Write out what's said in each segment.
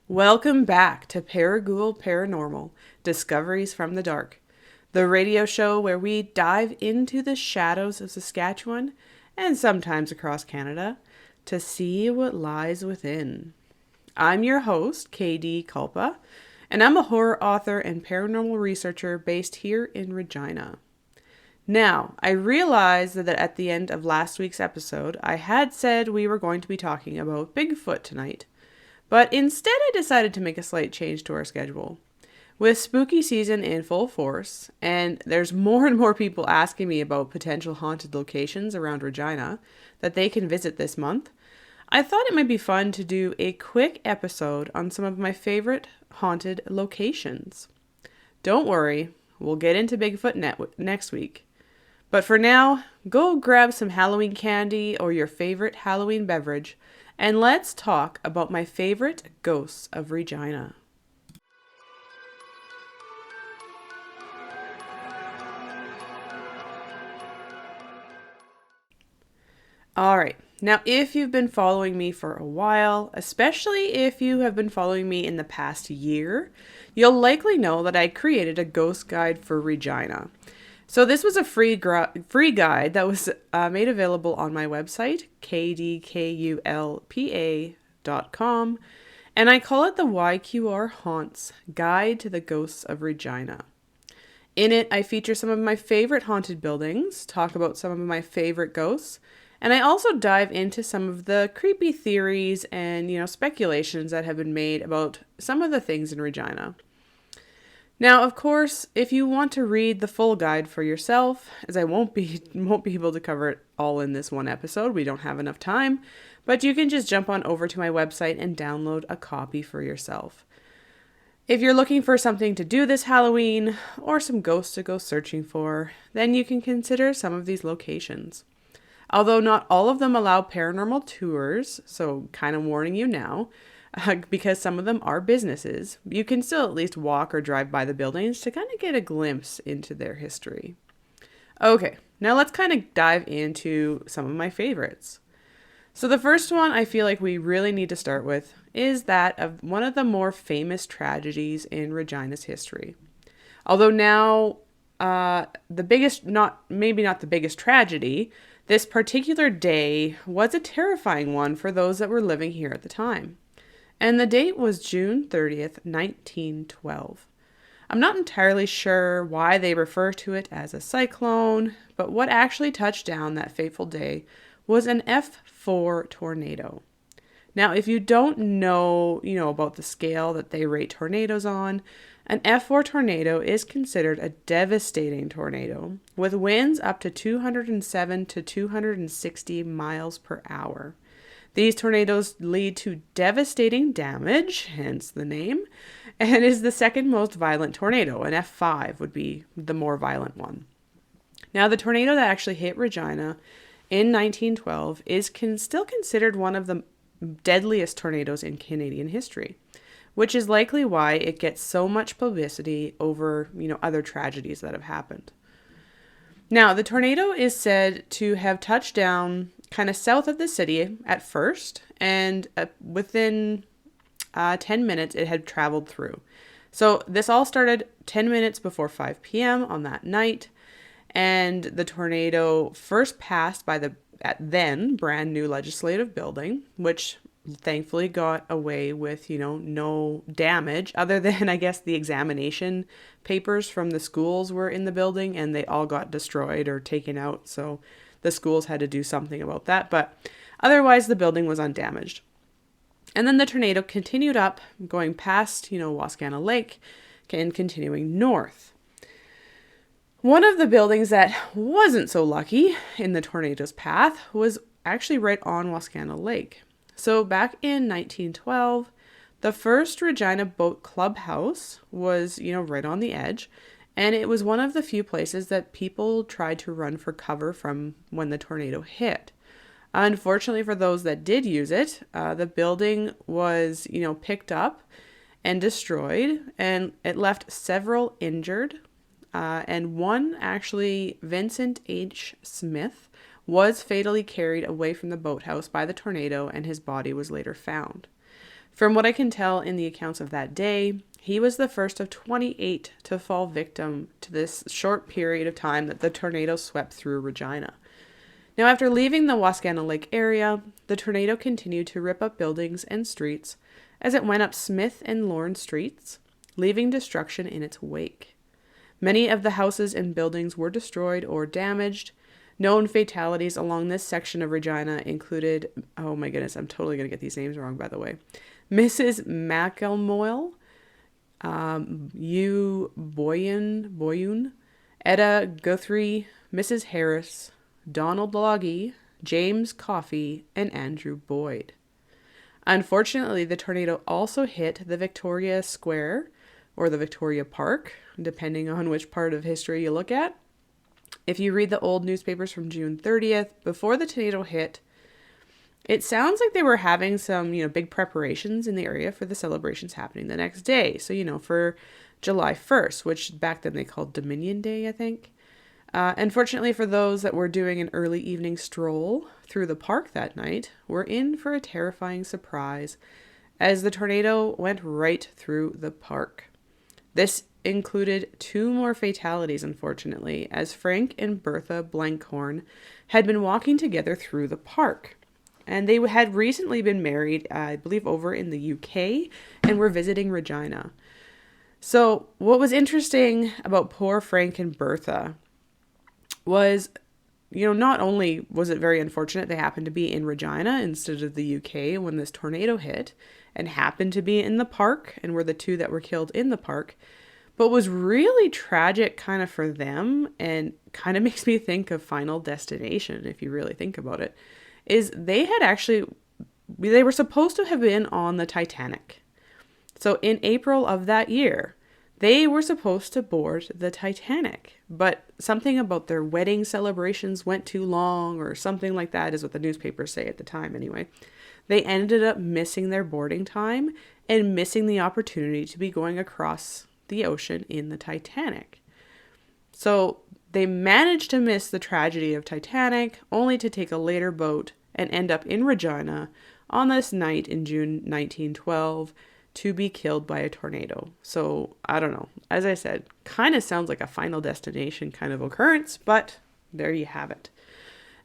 Welcome back to ParaGhoul Paranormal, Discoveries from the Dark, the radio show where we dive into the shadows of Saskatchewan and sometimes across Canada to see what lies within. I'm your host, KD Kulpa, and I'm a horror author and paranormal researcher based here in Regina. Now, I realized that at the end of last week's episode, I had said we were going to be talking about Bigfoot tonight. But instead, I decided to make a slight change to our schedule. With spooky season in full force, and there's more and more people asking me about potential haunted locations around Regina that they can visit this month, I thought it might be fun to do a quick episode on some of my favorite haunted locations. Don't worry, we'll get into Bigfoot next week. But for now, go grab some Halloween candy or your favorite Halloween beverage, and let's talk about my favorite Ghosts of Regina. Alright, now if you've been following me for a while, especially if you have been following me in the past year, you'll likely know that I created a ghost guide for Regina. So this was a free guide that was made available on my website, kdkulpa.com, and I call it the YQR Haunts Guide to the Ghosts of Regina. In it, I feature some of my favorite haunted buildings, talk about some of my favorite ghosts, and I also dive into some of the creepy theories and, speculations that have been made about some of the things in Regina. Now, of course, if you want to read the full guide for yourself, as I won't be able to cover it all in this one episode, we don't have enough time, but you can just jump on over to my website and download a copy for yourself. If you're looking for something to do this Halloween, or some ghosts to go searching for, then you can consider some of these locations. Although not all of them allow paranormal tours, so kind of warning you now, because some of them are businesses, you can still at least walk or drive by the buildings to kind of get a glimpse into their history. Okay, now let's kind of dive into some of my favorites. So the first one I feel like we really need to start with is that of one of the more famous tragedies in Regina's history. Although now maybe not the biggest tragedy, this particular day was a terrifying one for those that were living here at the time. And the date was June 30th, 1912. I'm not entirely sure why they refer to it as a cyclone, but what actually touched down that fateful day was an F4 tornado. Now, if you don't know, about the scale that they rate tornadoes on, an F4 tornado is considered a devastating tornado with winds up to 207 to 260 miles per hour. These tornadoes lead to devastating damage, hence the name, and is the second most violent tornado. An F5 would be the more violent one. Now, the tornado that actually hit Regina in 1912 is still considered one of the deadliest tornadoes in Canadian history, which is likely why it gets so much publicity over, other tragedies that have happened. Now, the tornado is said to have touched down kind of south of the city at first, and within 10 minutes it had traveled through. So this all started 10 minutes before 5 p.m. on that night, and the tornado first passed by the then brand new legislative building, which thankfully got away with, no damage other than, I guess, the examination papers from the schools were in the building and they all got destroyed or taken out. So the schools had to do something about that, but otherwise the building was undamaged. And then the tornado continued up, going past, Wascana Lake and continuing north. One of the buildings that wasn't so lucky in the tornado's path was actually right on Wascana Lake. So back in 1912, the first Regina Boat Clubhouse was, right on the edge, and it was one of the few places that people tried to run for cover from when the tornado hit. Unfortunately for those that did use it, the building was, picked up and destroyed, and it left several injured, and one actually, Vincent H. Smith, was fatally carried away from the boathouse by the tornado, and his body was later found. From what I can tell in the accounts of that day, he was the first of 28 to fall victim to this short period of time that the tornado swept through Regina. Now, after leaving the Wascana Lake area, the tornado continued to rip up buildings and streets as it went up Smith and Lawrence streets, leaving destruction in its wake. Many of the houses and buildings were destroyed or damaged. Known fatalities along this section of Regina included, oh my goodness, I'm totally going to get these names wrong, by the way, Mrs. McElmoyle, Boyun, Etta Guthrie, Mrs. Harris, Donald Loggy, James Coffey, and Andrew Boyd. Unfortunately, the tornado also hit the Victoria Square, or the Victoria Park, depending on which part of history you look at. If you read the old newspapers from June 30th, before the tornado hit, it sounds like they were having some, big preparations in the area for the celebrations happening the next day. So, for July 1st, which back then they called Dominion Day, I think. Unfortunately for those that were doing an early evening stroll through the park that night, were in for a terrifying surprise as the tornado went right through the park. This included 2 more fatalities, unfortunately, as Frank and Bertha Blankhorn had been walking together through the park. And they had recently been married, I believe, over in the UK, and were visiting Regina. So what was interesting about poor Frank and Bertha was, not only was it very unfortunate they happened to be in Regina instead of the UK when this tornado hit, and happened to be in the park, and were the 2 that were killed in the park, but was really tragic kind of for them, and kind of makes me think of Final Destination, if you really think about it, is they were supposed to have been on the Titanic. So in April of that year, they were supposed to board the Titanic, but something about their wedding celebrations went too long, or something like that is what the newspapers say at the time anyway. They ended up missing their boarding time and missing the opportunity to be going across the ocean in the Titanic. So they managed to miss the tragedy of Titanic, only to take a later boat and end up in Regina on this night in June 1912 to be killed by a tornado. So, I don't know. As I said, kind of sounds like a Final Destination kind of occurrence, but there you have it.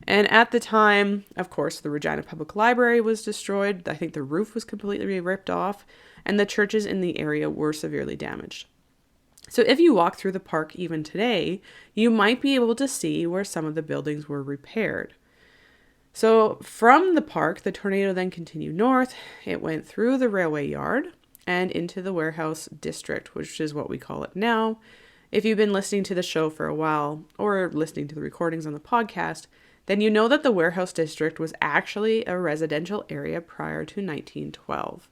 And at the time, of course, the Regina Public Library was destroyed. I think the roof was completely ripped off, and the churches in the area were severely damaged. So if you walk through the park even today, you might be able to see where some of the buildings were repaired. So from the park, the tornado then continued north. It went through the railway yard and into the warehouse district, which is what we call it now. If you've been listening to the show for a while, or listening to the recordings on the podcast, then you know that the warehouse district was actually a residential area prior to 1912.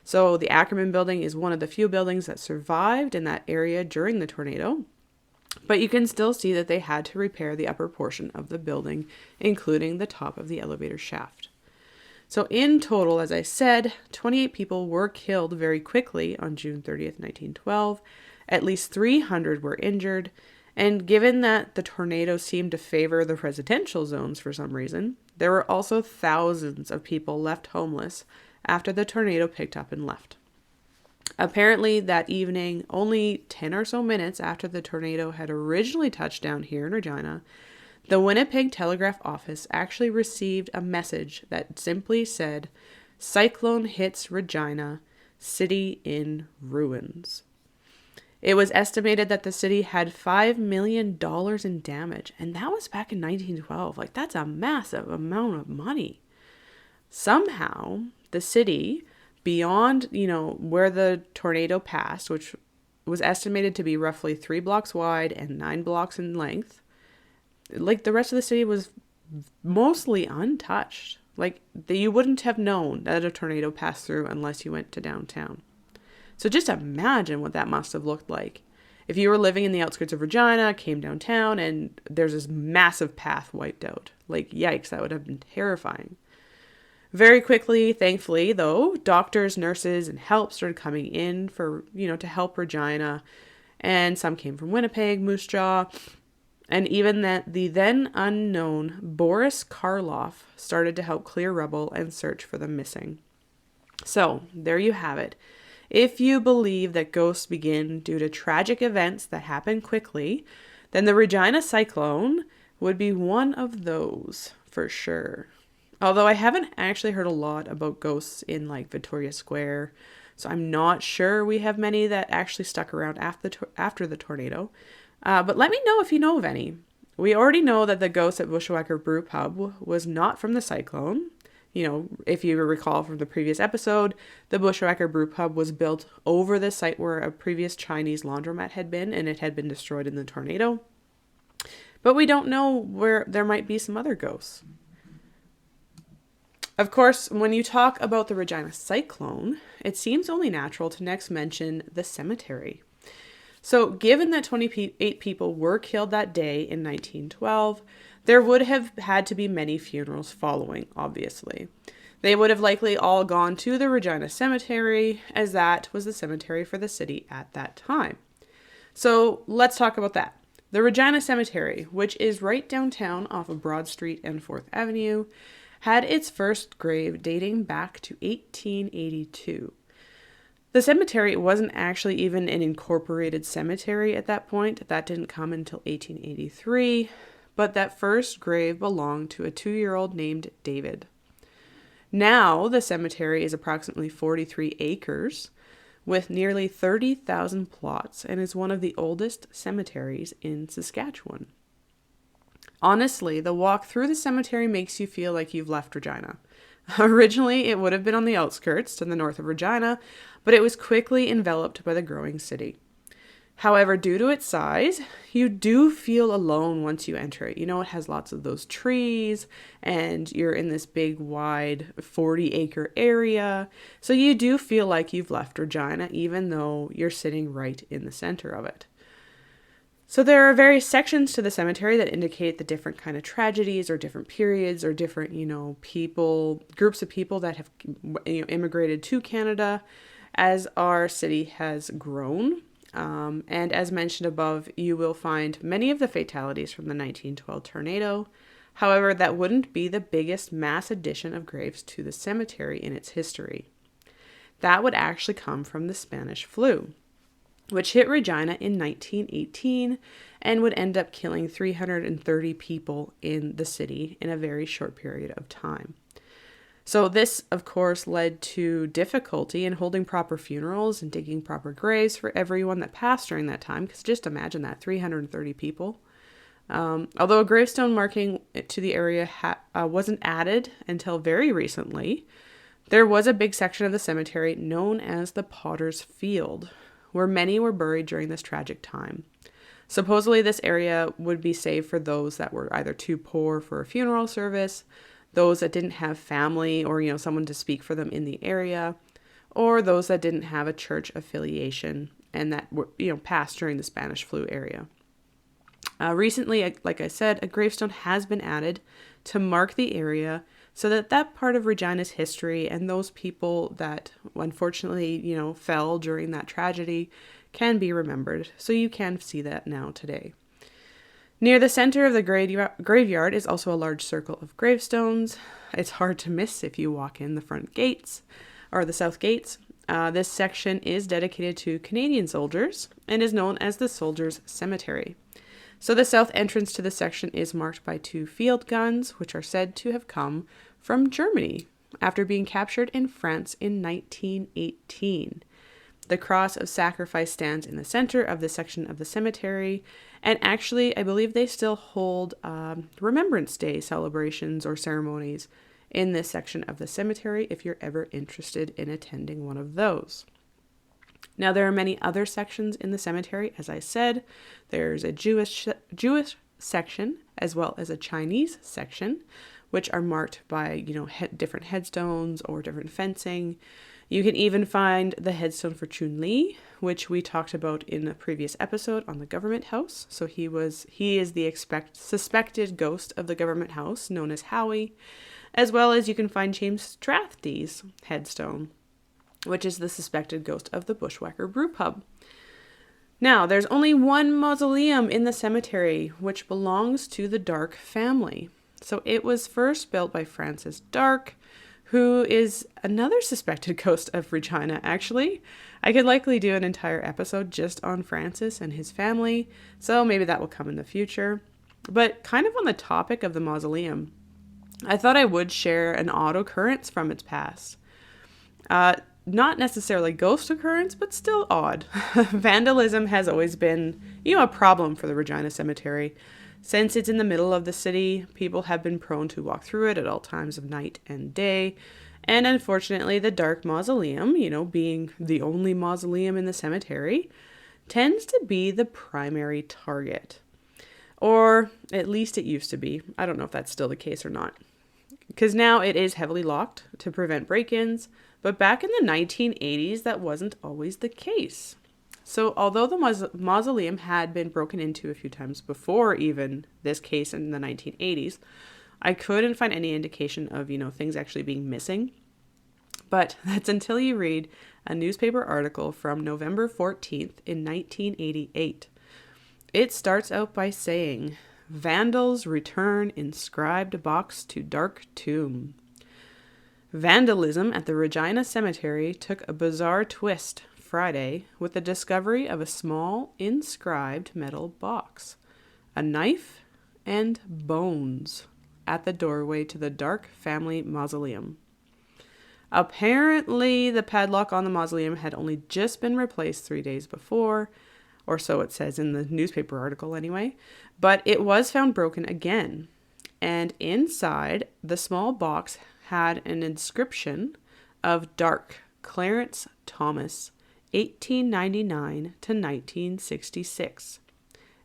So the Ackerman building is one of the few buildings that survived in that area during the tornado, but you can still see that they had to repair the upper portion of the building, including the top of the elevator shaft. So in total, as I said, 28 people were killed very quickly on June 30th, 1912. At least 300 were injured, and given that the tornado seemed to favor the residential zones for some reason, there were also thousands of people left homeless after the tornado picked up and left. Apparently that evening, only 10 or so minutes after the tornado had originally touched down here in Regina, the Winnipeg Telegraph Office actually received a message that simply said, "Cyclone hits Regina, city in ruins." It was estimated that the city had $5 million in damage, and that was back in 1912. Like, that's a massive amount of money. Somehow, the city, beyond, where the tornado passed, which was estimated to be roughly 3 blocks wide and 9 blocks in length, like, the rest of the city was mostly untouched. Like, you wouldn't have known that a tornado passed through unless you went to downtown. So just imagine what that must have looked like. If you were living in the outskirts of Regina, came downtown, and there's this massive path wiped out. Like, yikes, that would have been terrifying. Very quickly, thankfully, though, doctors, nurses, and help started coming in for, to help Regina. And some came from Winnipeg, Moose Jaw. And even that the then unknown Boris Karloff started to help clear rubble and search for the missing. So, there you have it. If you believe that ghosts begin due to tragic events that happen quickly, then the Regina cyclone would be one of those for sure. Although I haven't actually heard a lot about ghosts in like Victoria Square, so I'm not sure we have many that actually stuck around after the tornado. But let me know if you know of any. We already know that the ghost at Bushwhacker Brew Pub was not from the cyclone. You know, if you recall from the previous episode, the Bushwhacker Brew Pub was built over the site where a previous Chinese laundromat had been, and it had been destroyed in the tornado. But we don't know where there might be some other ghosts. Of course, when you talk about the Regina cyclone, it seems only natural to next mention the cemetery. So, given that 28 people were killed that day in 1912, there would have had to be many funerals following, obviously. They would have likely all gone to the Regina Cemetery, as that was the cemetery for the city at that time. So, let's talk about that. The Regina Cemetery, which is right downtown off of Broad Street and 4th Avenue, had its first grave dating back to 1882. The cemetery wasn't actually even an incorporated cemetery at that point. That didn't come until 1883, but that first grave belonged to a 2-year-old named David. Now, the cemetery is approximately 43 acres with nearly 30,000 plots and is one of the oldest cemeteries in Saskatchewan. Honestly, the walk through the cemetery makes you feel like you've left Regina. Originally, it would have been on the outskirts to the north of Regina, but it was quickly enveloped by the growing city. However, due to its size, you do feel alone once you enter it. You know, it has lots of those trees, and you're in this big, wide 40-acre area. So you do feel like you've left Regina, even though you're sitting right in the center of it. So there are various sections to the cemetery that indicate the different kind of tragedies or different periods or different, people, groups of people that have immigrated to Canada as our city has grown. And as mentioned above, you will find many of the fatalities from the 1912 tornado. However, that wouldn't be the biggest mass addition of graves to the cemetery in its history. That would actually come from the Spanish flu, which hit Regina in 1918 and would end up killing 330 people in the city in a very short period of time. So this, of course, led to difficulty in holding proper funerals and digging proper graves for everyone that passed during that time, because just imagine that, 330 people. Although a gravestone marking to the area wasn't added until very recently, there was a big section of the cemetery known as the Potter's Field, where many were buried during this tragic time. Supposedly, this area would be saved for those that were either too poor for a funeral service, those that didn't have family or, someone to speak for them in the area, or those that didn't have a church affiliation and that were, passed during the Spanish flu area. Recently, like I said, a gravestone has been added to mark the area so that part of Regina's history and those people that unfortunately, fell during that tragedy can be remembered. So you can see that now today. Near the center of the graveyard is also a large circle of gravestones. It's hard to miss if you walk in the front gates or the south gates. This section is dedicated to Canadian soldiers and is known as the Soldiers' Cemetery. So the south entrance to the section is marked by 2 field guns, which are said to have come from Germany after being captured in France in 1918. The cross of sacrifice stands in the center of this section of the cemetery, and actually, I believe they still hold Remembrance Day celebrations or ceremonies in this section of the cemetery if you're ever interested in attending one of those. Now, there are many other sections in the cemetery. As I said, there's a Jewish section as well as a Chinese section, which are marked by, different headstones or different fencing. You can even find the headstone for Chun Li, which we talked about in a previous episode on the government house. So he is the suspected ghost of the government house, known as Howie, as well as you can find James Strathdee's headstone, which is the suspected ghost of the Bushwhacker Brew Pub. Now, there's only one mausoleum in the cemetery, which belongs to the Dark family. So it was first built by Francis Dark, who is another suspected ghost of Regina, actually. I could likely do an entire episode just on Francis and his family, so maybe that will come in the future. But kind of on the topic of the mausoleum, I thought I would share an odd occurrence from its past. Not necessarily ghost occurrence, but still odd. Vandalism has always been, a problem for the Regina Cemetery. Since it's in the middle of the city, people have been prone to walk through it at all times of night and day. And unfortunately, the dark mausoleum, being the only mausoleum in the cemetery, tends to be the primary target. Or at least it used to be. I don't know if that's still the case or not. Because now it is heavily locked to prevent break-ins, but back in the 1980s, that wasn't always the case. So although the mausoleum had been broken into a few times before even this case in the 1980s, I couldn't find any indication of, things actually being missing. But that's until you read a newspaper article from November 14th in 1988. It starts out by saying, "Vandals return inscribed box to dark tomb." Vandalism at the Regina Cemetery took a bizarre twist Friday with the discovery of a small inscribed metal box, a knife, and bones at the doorway to the dark family mausoleum. Apparently, the padlock on the mausoleum had only just been replaced 3 days before, or so it says in the newspaper article anyway, but it was found broken again. And inside, the small box had an inscription of Dark Clarence Thomas, 1899 to 1966.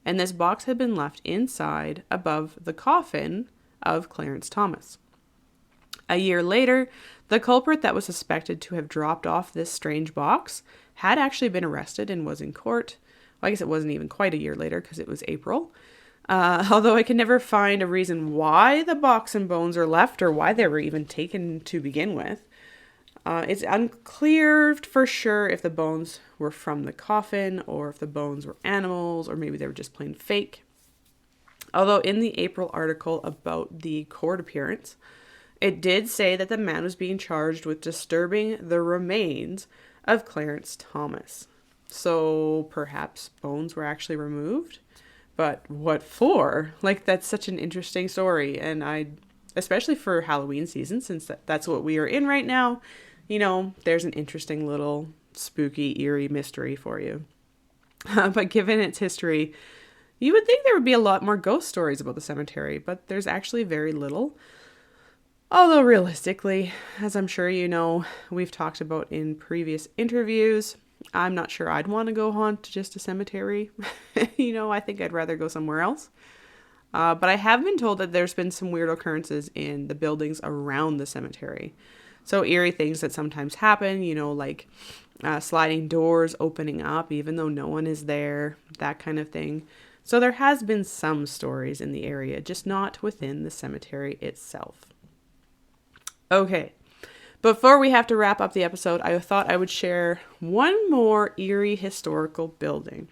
And this box had been left inside above the coffin of Clarence Thomas. A year later, the culprit that was suspected to have dropped off this strange box had actually been arrested and was in court. Well, I guess it wasn't even quite a year later because it was April. Although I can never find a reason why the box and bones are left or why they were even taken to begin with. It's unclear for sure if the bones were from the coffin or if the bones were animals or maybe they were just plain fake. Although in the April article about the court appearance, it did say that the man was being charged with disturbing the remains of Clarence Thomas. So perhaps bones were actually removed? But what for? That's such an interesting story. And especially for Halloween season, since that's what we are in right now, there's an interesting little spooky, eerie mystery for you. But given its history, you would think there would be a lot more ghost stories about the cemetery, but there's actually very little. Although realistically, as I'm sure we've talked about in previous interviews, I'm not sure I'd want to go haunt just a cemetery. I think I'd rather go somewhere else. But I have been told that there's been some weird occurrences in the buildings around the cemetery. So eerie things that sometimes happen, like sliding doors opening up even though no one is there, that kind of thing. So there has been some stories in the area, just not within the cemetery itself. Okay. Before we have to wrap up the episode, I thought I would share one more eerie historical building.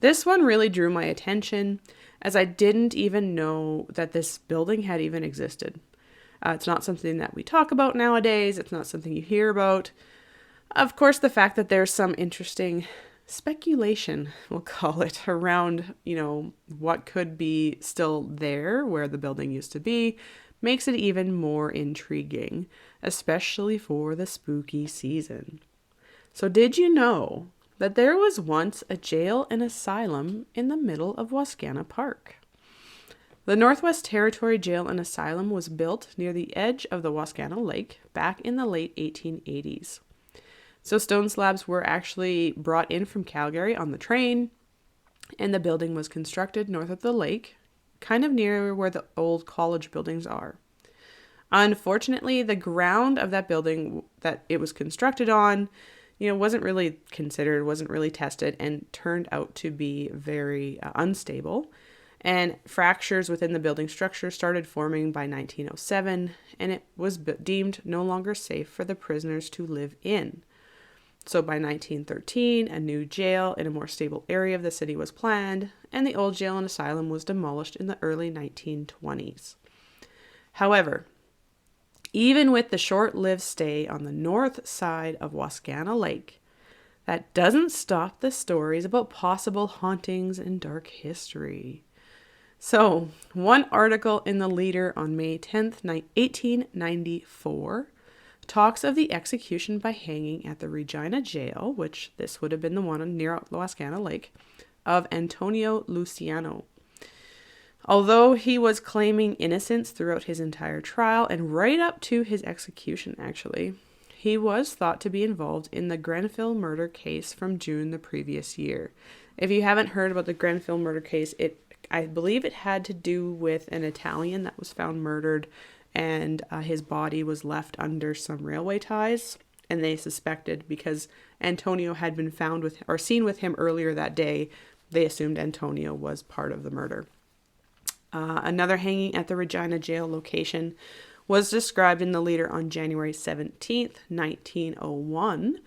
This one really drew my attention as I didn't even know that this building had even existed. It's not something that we talk about nowadays. It's not something you hear about. Of course, the fact that there's some interesting speculation, we'll call it, around, what could be still there where the building used to be, makes it even more intriguing, especially for the spooky season. So did you know that there was once a jail and asylum in the middle of Wascana Park? The Northwest Territory Jail and Asylum was built near the edge of the Wascana Lake back in the late 1880s. So stone slabs were actually brought in from Calgary on the train, and the building was constructed north of the lake, kind of near where the old college buildings are. Unfortunately, the ground of that building that it was constructed on, wasn't really considered, wasn't really tested, and turned out to be very unstable. And fractures within the building structure started forming by 1907, and it was deemed no longer safe for the prisoners to live in. So by 1913, a new jail in a more stable area of the city was planned, and the old jail and asylum was demolished in the early 1920s. However, Even with the short-lived stay on the north side of Wascana Lake, that doesn't stop the stories about possible hauntings and dark history. So, one article in the Leader on May 10th, 1894 talks of the execution by hanging at the Regina jail, which this would have been the one near Wascana Lake, of Antonio Luciano. Although he was claiming innocence throughout his entire trial and right up to his execution, actually, he was thought to be involved in the Grenfell murder case from June the previous year. If you haven't heard about the Grenfell murder case, I believe it had to do with an Italian that was found murdered, and his body was left under some railway ties, and they suspected, because Antonio had been found with or seen with him earlier that day, they assumed Antonio was part of the murder. Another hanging at the Regina jail location was described in the Leader on January 17th, 1901.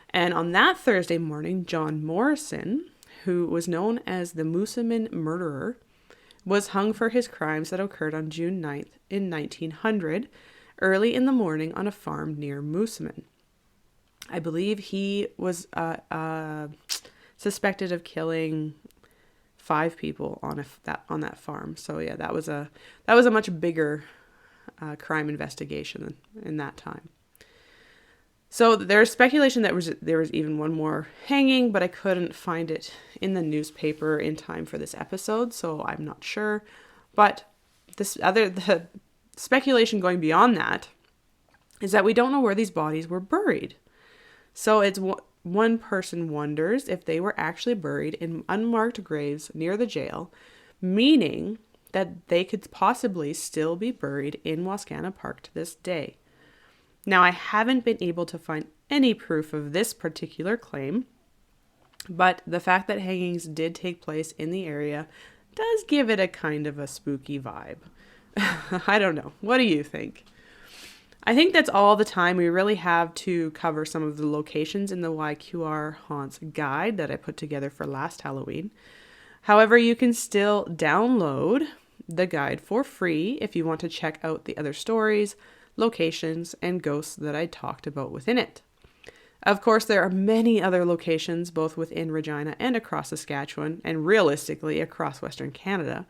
And on that Thursday morning, John Morrison, who was known as the Moosomin murderer, was hung for his crimes that occurred on June 9th in 1900, early in the morning on a farm near Moosomin. I believe he was suspected of killing 5 people on that farm. So yeah, that was a much bigger crime investigation in that time. So there's speculation that there was even one more hanging, but I couldn't find it in the newspaper in time for this episode, so I'm not sure. But the speculation going beyond that is that we don't know where these bodies were buried. So it's one person wonders if they were actually buried in unmarked graves near the jail, meaning that they could possibly still be buried in Wascana Park to this day. Now, I haven't been able to find any proof of this particular claim, but the fact that hangings did take place in the area does give it a kind of a spooky vibe. I don't know. What do you think? I think that's all the time we really have to cover some of the locations in the YQR Haunts guide that I put together for last Halloween. However, you can still download the guide for free if you want to check out the other stories, locations, and ghosts that I talked about within it. Of course, there are many other locations both within Regina and across Saskatchewan, and realistically across Western Canada,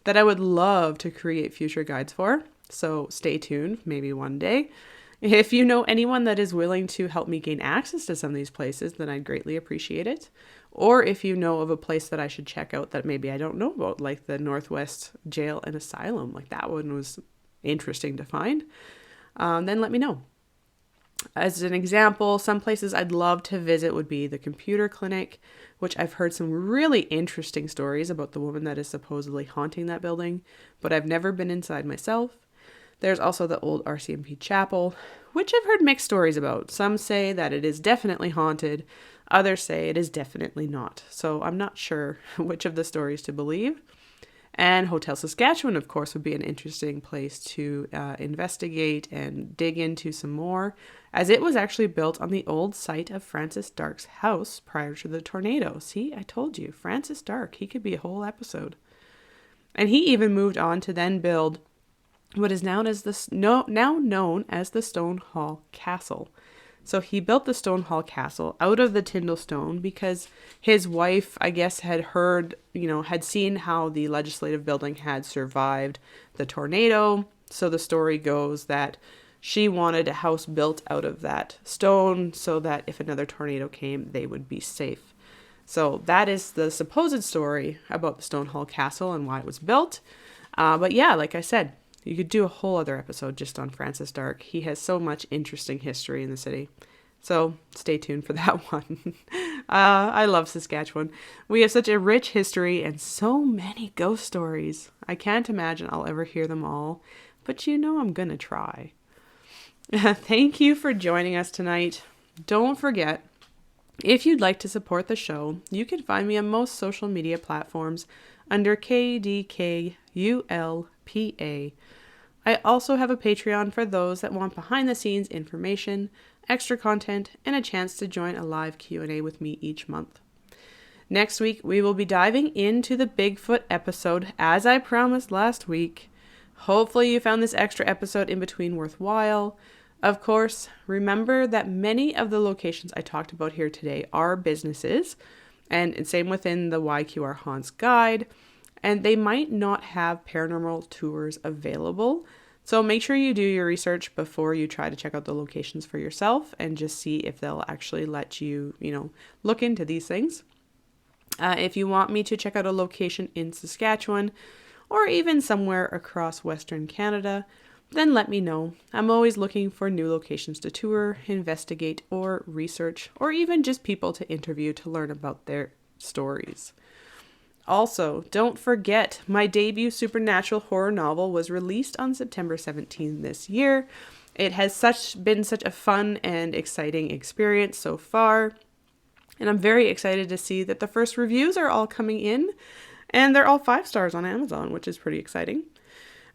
that I would love to create future guides for. So stay tuned, maybe one day. If you know anyone that is willing to help me gain access to some of these places, then I'd greatly appreciate it. Or if you know of a place that I should check out that maybe I don't know about, like the Northwest Jail and Asylum, like that one was interesting to find, then let me know. As an example, some places I'd love to visit would be the computer clinic, which I've heard some really interesting stories about the woman that is supposedly haunting that building, but I've never been inside myself. There's also the old RCMP chapel, which I've heard mixed stories about. Some say that it is definitely haunted, others say it is definitely not. So I'm not sure which of the stories to believe. And Hotel Saskatchewan, of course, would be an interesting place to investigate and dig into some more, as it was actually built on the old site of Francis Dark's house prior to the tornado. See, I told you, Francis Dark, he could be a whole episode. And he even moved on to then build what is now known as the Stone Hall Castle. So he built the Stone Hall Castle out of the Tyndall Stone because his wife, I guess, had seen how the legislative building had survived the tornado. So the story goes that she wanted a house built out of that stone so that if another tornado came, they would be safe. So that is the supposed story about the Stone Hall Castle and why it was built. But yeah, like I said, you could do a whole other episode just on Francis Dark. He has so much interesting history in the city. So stay tuned for that one. I love Saskatchewan. We have such a rich history and so many ghost stories. I can't imagine I'll ever hear them all, but I'm going to try. Thank you for joining us tonight. Don't forget, if you'd like to support the show, you can find me on most social media platforms under KDKULPA. I also have a Patreon for those that want behind-the-scenes information, extra content, and a chance to join a live Q&A with me each month. Next week, we will be diving into the Bigfoot episode, as I promised last week. Hopefully you found this extra episode in between worthwhile. Of course, remember that many of the locations I talked about here today are businesses, and same within the YQR Haunts guide, and they might not have paranormal tours available. So make sure you do your research before you try to check out the locations for yourself and just see if they'll actually let you, look into these things. If you want me to check out a location in Saskatchewan or even somewhere across Western Canada, then let me know. I'm always looking for new locations to tour, investigate, or research, or even just people to interview to learn about their stories. Also, don't forget, my debut supernatural horror novel was released on September 17 this year. It has been such a fun and exciting experience so far, and I'm very excited to see that the first reviews are all coming in, and they're all 5 stars on Amazon, which is pretty exciting.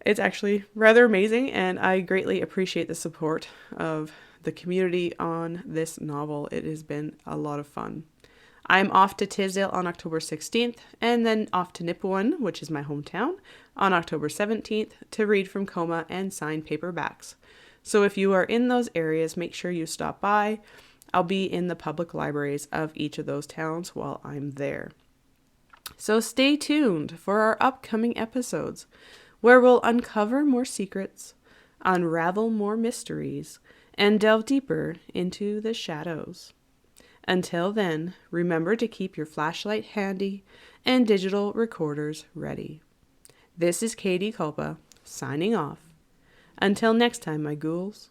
It's actually rather amazing, and I greatly appreciate the support of the community on this novel. It has been a lot of fun. I'm off to Tisdale on October 16th, and then off to Nipawin, which is my hometown, on October 17th to read from coma and sign paperbacks. So if you are in those areas, make sure you stop by. I'll be in the public libraries of each of those towns while I'm there. So stay tuned for our upcoming episodes, where we'll uncover more secrets, unravel more mysteries, and delve deeper into the shadows. Until then, remember to keep your flashlight handy and digital recorders ready. This is Katie Kulpa, signing off. Until next time, my ghouls.